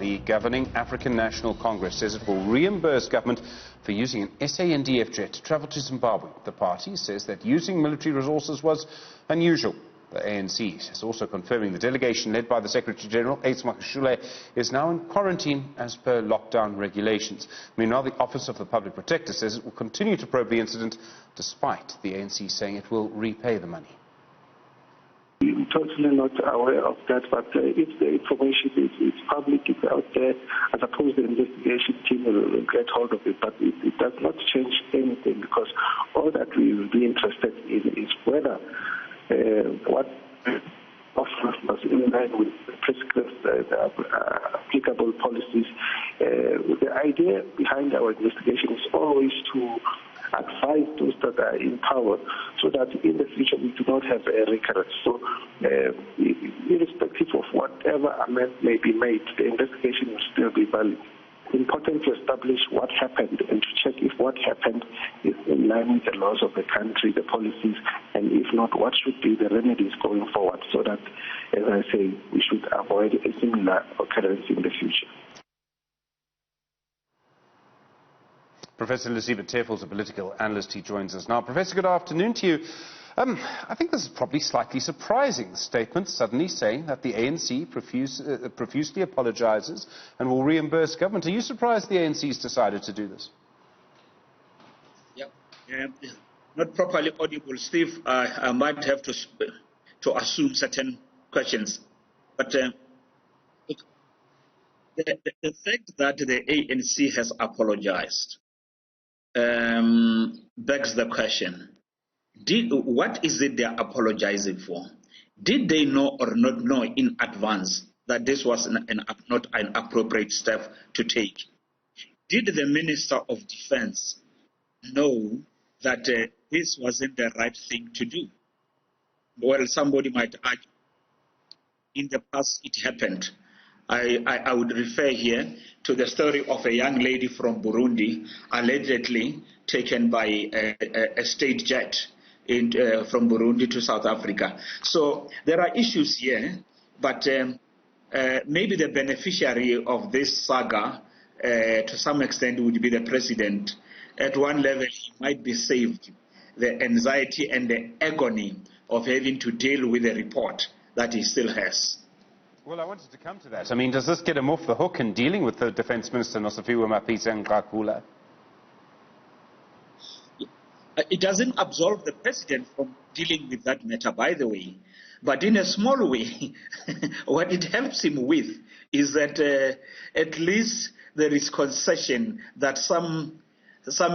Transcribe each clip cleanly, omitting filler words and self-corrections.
the governing African National Congress says it will reimburse government for using an SANDF jet to travel to Zimbabwe. The party says that using military resources was unusual. The ANC is also confirming the delegation led by the Secretary-General, Ace Makashule, is now in quarantine as per lockdown regulations. Meanwhile, the Office of the Public Protector says it will continue to probe the incident, despite the ANC saying it will repay the money. I'm totally not aware of that, but if the information is public, it's out there, I suppose the investigation team will get hold of it, but it does not change anything, because all that we will be interested in is whether what was in line with the prescribed applicable policies. The idea behind our investigation is always to advise those that are in power so that in the future we do not have a recurrence. So irrespective of whatever amendment may be made, the investigation will still be valid. Important to establish what happened and to check if what happened is in line with the laws of the country, the policies, and if not, what should be the remedies going forward, so that, as I say, we should avoid a similar occurrence in the future. Professor Lesiba Tefo is a political analyst. He joins us now. Professor, good afternoon to you. I think this is probably slightly surprising, statement suddenly saying that the ANC profusely apologizes and will reimburse government. Are you surprised the ANC's decided to do this? Yeah, not properly audible, Steve. I might have to assume certain questions. But the fact that the ANC has apologized begs the question. What is it they are apologizing for? Did they know or not know in advance that this was not an appropriate step to take? Did the Minister of Defense know that this wasn't the right thing to do? Well, somebody might argue. In the past, it happened. I would refer here to the story of a young lady from Burundi, allegedly taken by a state jet from Burundi to South Africa. So there are issues here, but maybe the beneficiary of this saga to some extent would be the president. At one level, he might be saved the anxiety and the agony of having to deal with a report that he still has. Well, I wanted to come to that. I mean, does this get him off the hook in dealing with the Defence Minister, Nosifiwe Mapisa Nqakula? It doesn't absolve the president from dealing with that matter, by the way. But in a small way, what it helps him with is that at least there is concession that some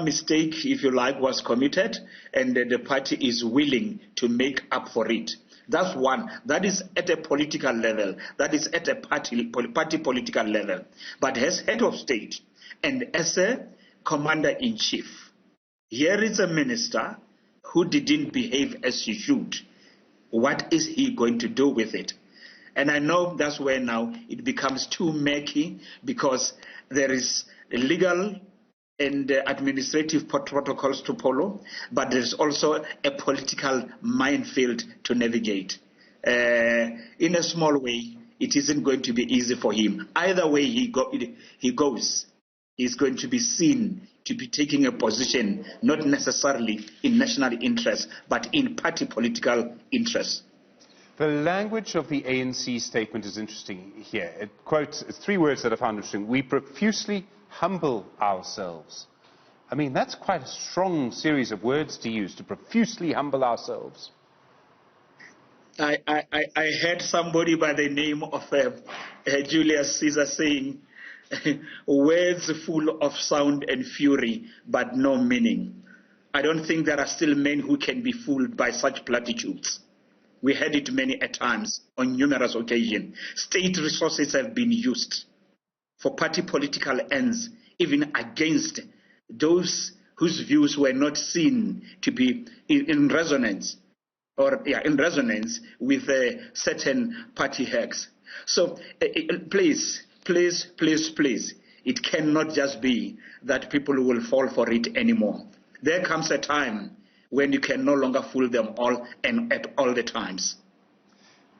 mistake, if you like, was committed, and the party is willing to make up for it. That's one. That is at a political level. That is at a party political level. But as head of state and as a commander-in-chief, here is a minister who didn't behave as he should. What is he going to do with it? And I know that's where now it becomes too murky, because there is legal and administrative protocols to follow, but there's also a political minefield to navigate. In a small way, it isn't going to be easy for him. Either way he goes, he's going to be seen to be taking a position not necessarily in national interest, but in party political interest. The language of the ANC statement is interesting here. It quotes three words that I found interesting. We profusely humble ourselves. I mean, that's quite a strong series of words to use, to profusely humble ourselves. I heard somebody by the name of Julius Caesar saying, words full of sound and fury, but no meaning. I don't think there are still men who can be fooled by such platitudes. We heard it many a times on numerous occasions. State resources have been used for party political ends, even against those whose views were not seen to be in resonance with certain party hacks. So please, it cannot just be that people will fall for it anymore. There comes a time when you can no longer fool them all and at all the times.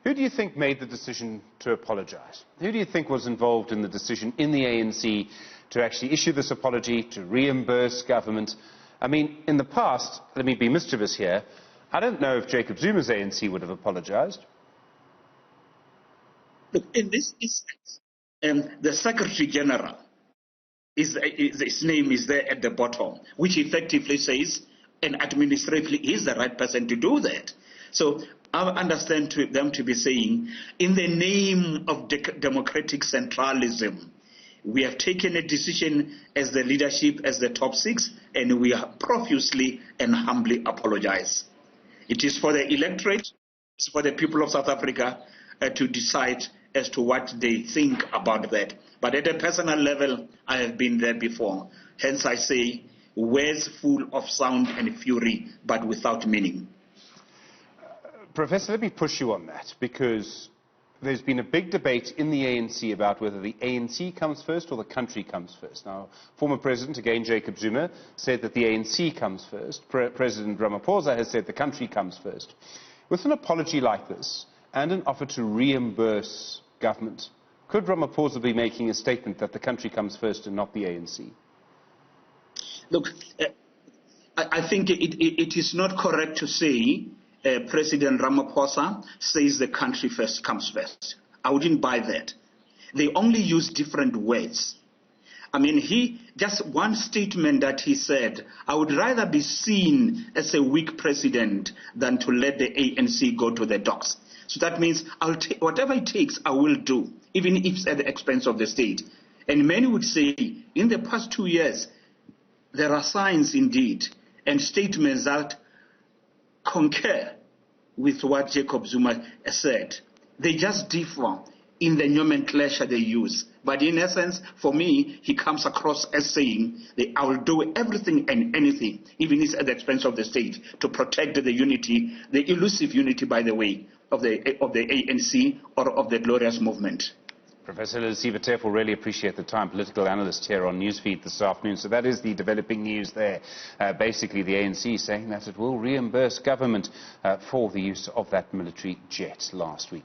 Who do you think made the decision to apologise? Who do you think was involved in the decision in the ANC to actually issue this apology, to reimburse government? I mean, in the past, let me be mischievous here, I don't know if Jacob Zuma's ANC would have apologised. Look, in this instance, the Secretary General, his name is there at the bottom, which effectively says, and administratively, he's the right person to do that. So I understand them to be saying, in the name of democratic centralism, we have taken a decision as the leadership, as the top six, and we profusely and humbly apologize. It is for the electorate, it's for the people of South Africa to decide as to what they think about that. But at a personal level, I have been there before. Hence I say, words full of sound and fury, but without meaning. Professor, let me push you on that, because there's been a big debate in the ANC about whether the ANC comes first or the country comes first. Now, former President, again Jacob Zuma, said that the ANC comes first. President Ramaphosa has said the country comes first. With an apology like this and an offer to reimburse government, could Ramaphosa be making a statement that the country comes first and not the ANC? Look, I think it is not correct to say President Ramaphosa says the country first comes first. I wouldn't buy that. They only use different words. I mean, just one statement that he said, I would rather be seen as a weak president than to let the ANC go to the dogs. So that means whatever it takes, I will do, even if it's at the expense of the state. And many would say, in the past 2 years, there are signs indeed and statements that concur with what Jacob Zuma said. They just differ in the nomenclature they use. But in essence, for me, he comes across as saying that I will do everything and anything, even if it's at the expense of the state, to protect the unity, the elusive unity, by the way, of the ANC or of the glorious movement. Professor Lesiba Tefo, really appreciate the time. Political analyst here on Newsfeed this afternoon. So that is the developing news there. Basically, the ANC saying that it will reimburse government for the use of that military jet last week.